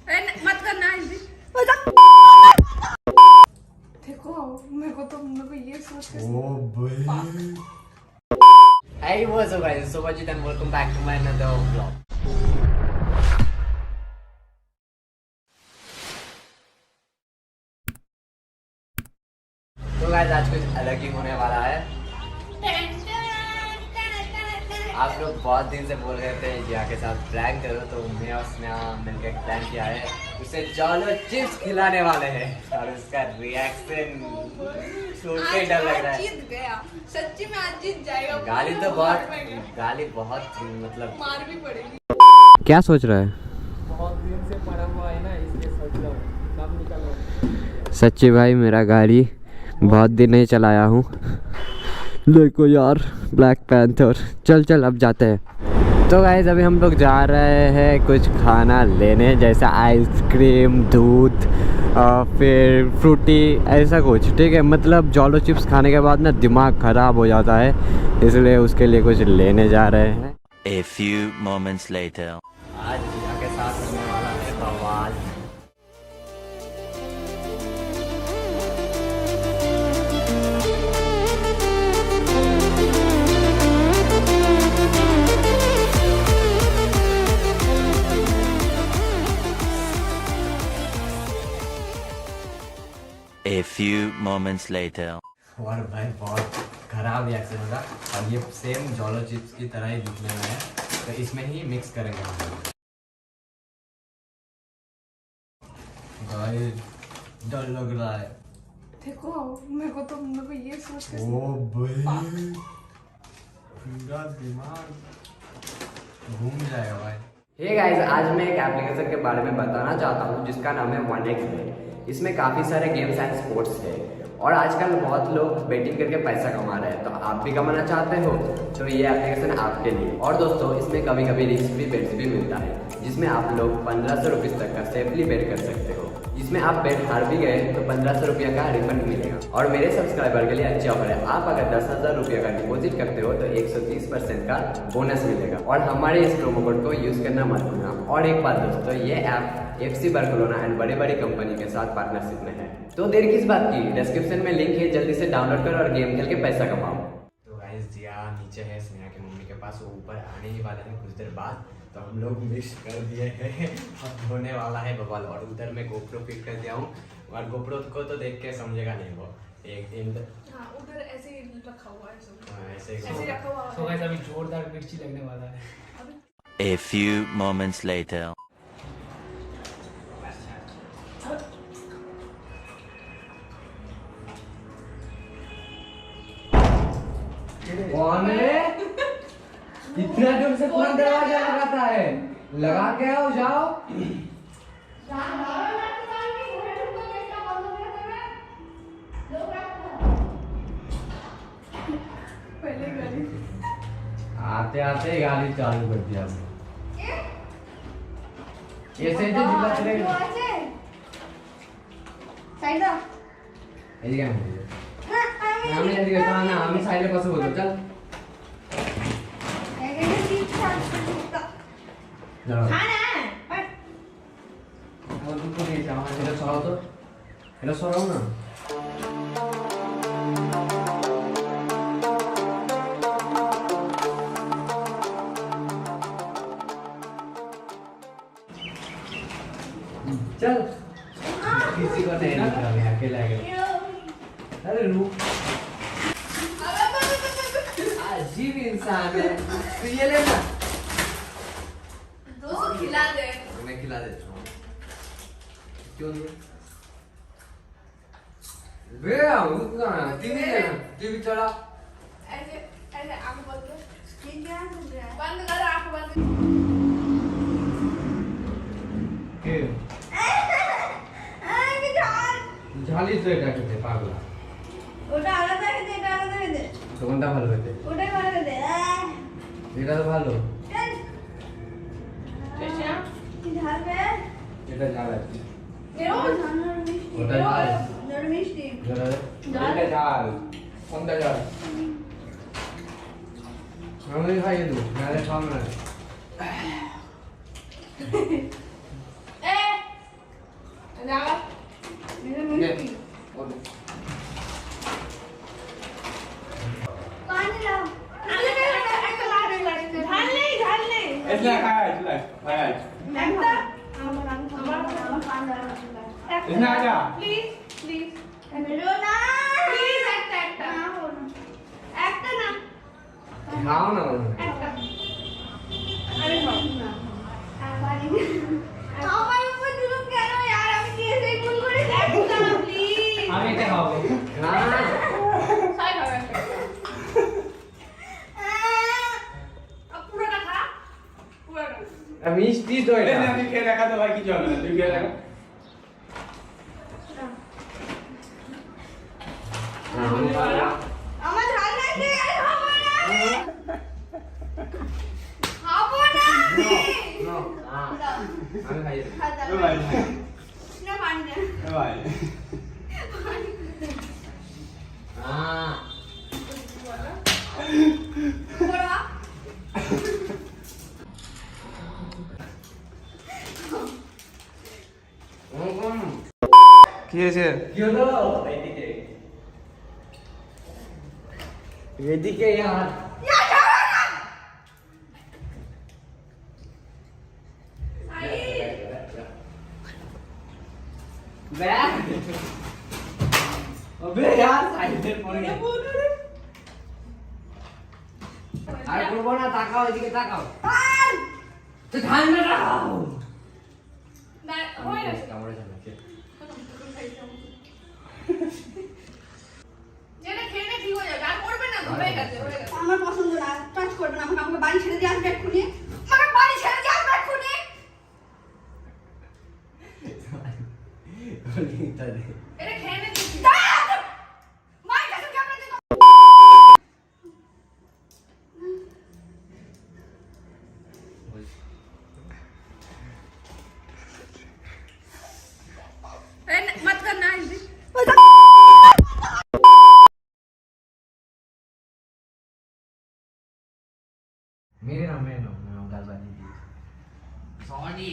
मत करना देखो मेरे को ये सोच के Hey, what's up guys? So Vajit and welcome back to my another vlog. तो गाइस आज कुछ अलग ही होने वाला है। आप लोग बहुत दिन से बोल रहे थे जिया के साथ प्रैंक करो, तो मैं और स्नेहा मिलकर प्रैंक किया है। उसे जॉलो चिप्स खिलाने वाले हैं और उसका रिएक्शन सुन के डर लग रहा है। जीत गया, सच्ची में आज जीत जाएगा। गाली बहुत मतलब मार भी पड़ेगी। क्या सोच रहा है? बहुत दिन से पड़ा हुआ है ना, इसलिए सोच रहा हूँ कब निकल रहा। सच्ची भाई मेरा गाड़ी बहुत दिन नहीं चलाया हूँ। देखो यार ब्लैक पैंथर। चल अब जाते हैं। तो गाइस अभी हम लोग जा रहे हैं कुछ खाना लेने, जैसे आइसक्रीम, दूध, फिर फ्रूटी, ऐसा कुछ। ठीक है, मतलब जॉलो चिप्स खाने के बाद ना दिमाग ख़राब हो जाता है, इसलिए उसके लिए कुछ लेने जा रहे हैं। A few moments later. आज जिया के साथ होने वाला है बवाल। A few moments later. और भाई बहुत खराब रिएक्शन होगा, और ये सेम जॉलो चिप्स की तरह ही दिखने में है, तो इसमें ही मिक्स करेंगे हम लोग। भाई डर लग रहा है। देखो मेरे को ये सोच के भाई पूरा दिमाग घूम जाएगा भाई। हे गाइस, आज मैं एक एप्लीकेशन के बारे में बताना चाहता हूँ जिसका नाम है 1xBet। इसमें काफ़ी सारे गेम्स एंड स्पोर्ट्स है, और आजकल बहुत लोग बेटिंग करके पैसा कमा रहे हैं। तो आप भी कमाना चाहते हो तो ये एप्लीकेशन आपके लिए। और दोस्तों इसमें कभी कभी रिस्क फ्री बेट्स भी मिलता है, जिसमें आप लोग 1500 रुपीज़ तक का सेफली बेट कर सकते हो। जिसमें आप बेट हार भी गए तो 1500 रुपये का रिफंड मिलेगा। और मेरे सब्सक्राइबर के लिए अच्छी ऑफर है, आप अगर 10,000 रुपये का डिपॉजिट करते हो तो 130% का बोनस मिलेगा। और हमारे इस प्रोमो कोड को यूज़ करना मत भूलना। और एक बात दोस्तों, ये ऐप FC बार्सिलोना एंड बड़ी बड़ी कंपनी के साथ पार्टनरशिप में है। तो देर किस बात की, डिस्क्रिप्शन में लिंक है, जल्दी से डाउनलोड करो और गेम खेल के पैसा कमाओ। तो गाइस जिया नीचे है स्नेहा की मम्मी के पास, वो ऊपर आने ही वाले हैं कुछ देर बाद, तो हम लोग मिस कर दिए हैं। अब होने वाला है बवाल। और उधर मैं गोप्रो फिट कर दिया हूँ, और गोप्रो को तो देख के समझेगा नहीं वो एक दिन। उधर ऐसे ही रखा हुआ है सब। ऐसे रखा हुआ है। तो गाइस अभी जोरदार मिर्ची लगने वाला है। A few moments later. कौन है? इतना जोर से कौन दरवाजा लगाता है? लगा के आओ, जाओ। पहले गाड़ी आते आते गाड़ी चालू कर दिया। ऐसे जो जिला चले साइड दो। এই দিকে আমি এদিকে তো না, আমি সাইডে বসে বলবো। চল এখানে সিট ছাড় খানা আমার দুটো নিয়েছে, আমার এটা সরাও তো, এটা সরাও না। चल किसी को नहीं रुक रहा, मैं अकेला गया। अरे रुक, अजीब इंसान है। तो ये ले ना, दोस्तों खिला दे। मैं खिला देता हूँ। क्यों नहीं? बे रुक ना, टीवी लेना, टीवी चला। ऐसे ऐसे आंख बंद कर। ये क्या कर रहा है? बंद कर, आंख बंद कर। के झाली तो এটা খেতে পাগলা। ওটা আলাদা খেতে, এটা আলাদা খেতে। তো কোনটা ভালো খেতে? ওটাই ভালো খেতে। এটা তো ভালো। চল কি ঢালবে? এটা ঝাল আছে। এরকম ঝাল মিষ্টি। ওটা ঝাল। ঝাল মিষ্টি। এটা ঝাল। কোনটা ঝাল? আমি খাইয়ে দেবো, নাহলে খাও না। ये, और इसलिए खाया इसलिए खाया इसने आजा खाओ ना আমি এটা খাবো না মিষ্টি তো এই এটা না তুই খেয়ে দেখা তো ভাই কিছু হবে না তুই খেয়ে দেখা আমার ঝাল লাগছে আর খাবো না আমি খাই এ ভাই না পানি না এ ভাই হ্যাঁ বড়া কি হয়েছে কি হলো এদিকে এদিকে यार अबे यार साइड पे पड़ गया আরে করবো না তাকাও এদিকে তাকাও তো ধান না তাকাও না হয় না কামড়ে যাচ্ছে যেটা খেলে ঠিক হয়ে যাবে আর করবে না হয়ে গেছে আমার পছন্দ না টাচ করবে না আমাকে আমাকে বাড়ি ছেড়ে দিয়ে আসবে এক্ষুনি আমাকে বাড়ি ছেড়ে দিয়ে আসবে এক্ষুনি এটা খেয়ে নে তুই মাই কাছে ক্যামেরা দিতে मत करना इसे मेरे नाम गालबानी दी सॉरी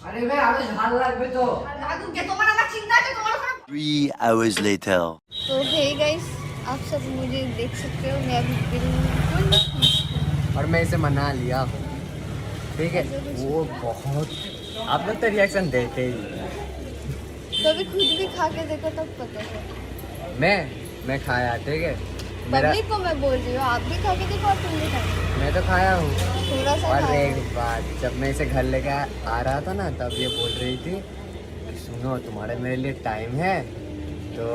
अरे भाई आगे झाल লাগবে তো दादू के तुम्हारा আমার চিন্তা আছে তোমার ওখানে 3 hours later. तो हे गाइस आप सब मुझे देख सकते हो मैं अभी बिल्कुल और मैं इसे मना लिया हूँ ठीक है वो बहुत आप लोग तो रिएक्शन देते ही कभी खुद भी खा के देखो तब पता है मैं खाया ठीक है मेरा पब्लिक को मैं बोल रही हूँ आप भी खा के देखो और तुम भी खा के मैं तो खाया हूँ थोड़ा सा और खाओ। एक बात जब मैं इसे घर लेके आ रहा था ना तब ये बोल रही थी कि सुनो तुम्हारे मेरे लिए टाइम है तो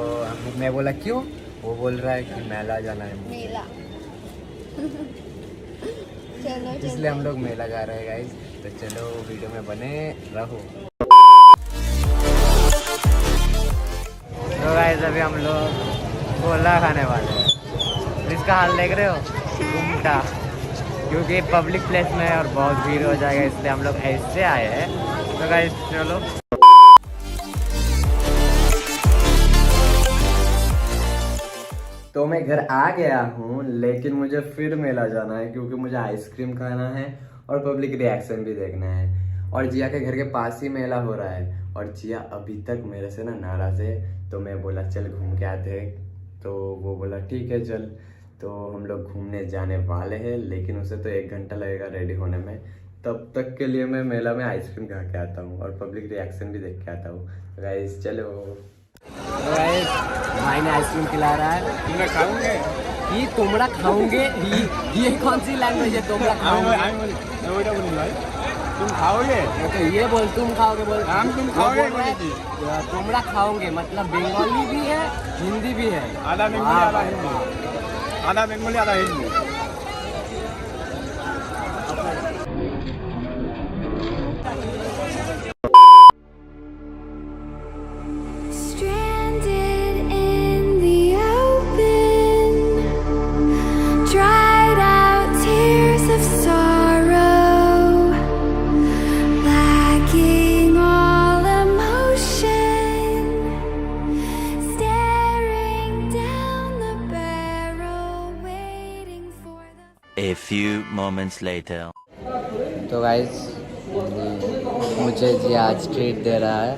मैं बोला क्यों वो बोल रहा है कि मेला जाना है मुझे। मेला चलो इसलिए चलो हम लोग मेला जा रहे हैं गाइस तो चलो वीडियो में बने रहो तो गाइस अभी हम लोग गोला खाने वाले हैं इसका हाल देख रहे हो घूमता क्योंकि पब्लिक प्लेस में है और बहुत भीड़ हो जाएगा इसलिए हम लोग ऐसे आए हैं तो गाइस चलो तो मैं घर आ गया हूँ लेकिन मुझे फिर मेला जाना है क्योंकि मुझे आइसक्रीम खाना है और पब्लिक रिएक्शन भी देखना है और जिया के घर के पास ही मेला हो रहा है और जिया अभी तक मेरे से ना नाराज़ है तो मैं बोला चल घूम के आते हैं तो वो बोला ठीक है चल तो हम लोग घूमने जाने वाले हैं लेकिन उसे तो 1 घंटा लगेगा रेडी होने में तब तक के लिए मैं मेला में आइसक्रीम खा के आता हूँ और पब्लिक रिएक्शन भी देख के आता हूँ गाइस चलो तो गाइस भाई ने आइसक्रीम खिला रहा है तुमने खाओगे ये तुमरा खाओगे ये कौन सी लैंग्वेज है तुमरा खाओगे मैं वही बोलूँ भाई तुम खाओगे तो ये बोल तुम खाओगे बोल हम तुम वो खाओगे बोल रहा है, तुमरा खाओगे मतलब बंगाली भी है हिंदी भी है आधा बंगाली आधा हिंदी आधा बंगाली आधा Hindi Stranded in the open, dried out tears of sorrow, lacking all emotion, staring down the barrel, waiting for the A few moments later. तो गाइस मुझे जी आज ट्रीट दे रहा है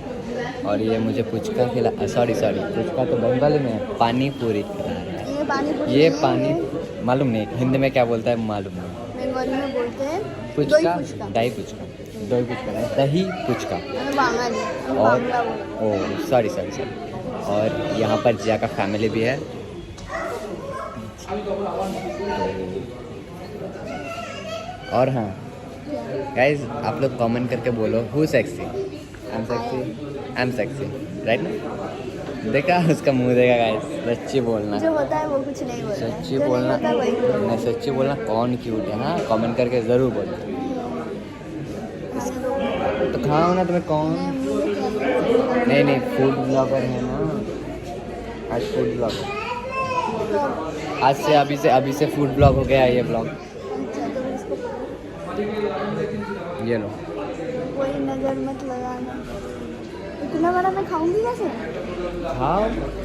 और ये मुझे पुचका खिला, सॉरी पुचका तो बंगाली में है, पानी पूरी खिला रहा है। ये पानी पूरी ये नहीं है, पानी मालूम नहीं, हिंदी में क्या बोलता है मालूम नहीं। बंगाली में बोलते हैं पुचका, पुचका। दही पुचका, दही पुचका नहीं, दही पुचका। हमें बांगाली, हमें और बांग्ला बोलते ओ सॉरी और यहाँ पर जिया का फैमिली भी है। और हाँ गाइज, आप लोग कमेंट करके बोलो who sexy. I am sexy right ना? देखा उसका मुंह देखा गाइज, सच्ची बोलना, जो होता है वो कुछ नहीं बोलता है, सच्ची जो बोलना, नहीं होता वही नहीं सच्ची बोलना कौन क्यूट है। हाँ कमेंट करके ज़रूर बोलो। तो खाओ ना तुम्हें कौन, नहीं फूड ब्लॉगर है ना, आज फूड ब्लॉगर, आज से अभी से फूड ब्लॉग हो गया ये ब्लॉग। ये लो, कोई नजर मत लगाना। इतना बड़ा मैं खाऊंगी कैसे? खाओ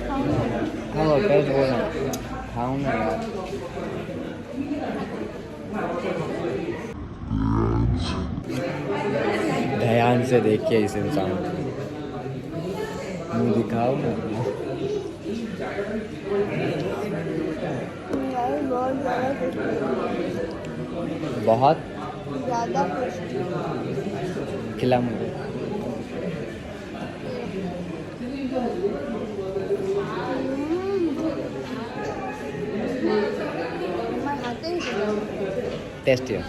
खाऊंगी। खाओ, कैसे बोलना, खाओ ना यार। ध्यान से देखिए इस इंसान को, मुँह दिखाओ ना। यार बहुत ज़्यादा बहुत टेस्टी। खिला मुझे। मैं खाते ही टेस्टी है।